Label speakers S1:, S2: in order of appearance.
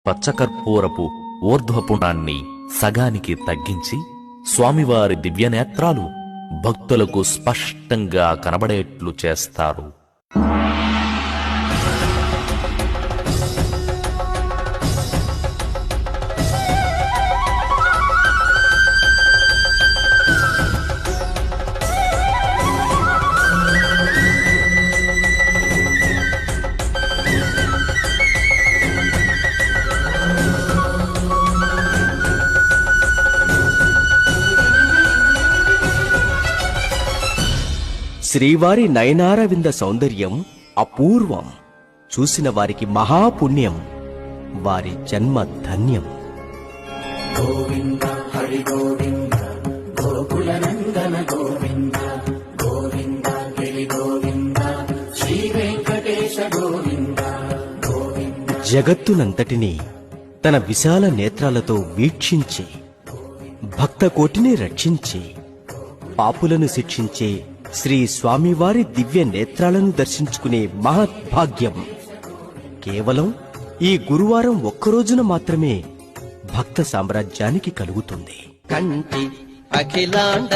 S1: పచ్చకర్పూరపు ఊర్ధ్వపుండాన్ని సగానికి తగ్గించి స్వామివారి దివ్యనేత్రాలు భక్తులకు స్పష్టంగా కనబడేట్లు చేస్తారు.
S2: శ్రీవారి నయనారవింద సౌందర్యం అపూర్వం. చూసిన వారికి మహాపుణ్యం, వారి జన్మ ధన్యం.
S3: గోవింద హరి గోవింద గోకులనందన గోవింద గోవింద గిరి గోవింద శ్రీ వెంకటేశ గోవింద గోవింద.
S2: జగత్తునంతటినీ తన విశాల నేత్రాలతో వీక్షించి భక్త కోటిని రక్షించి పాపులను శిక్షించే శ్రీ స్వామివారి దివ్య నేత్రాలను దర్శించుకునే మహద్భాగ్యం కేవలం ఈ గురువారం ఒక్కరోజున మాత్రమే భక్త సామ్రాజ్యానికి కలుగుతుంది.
S4: కంటి అఖిలాండ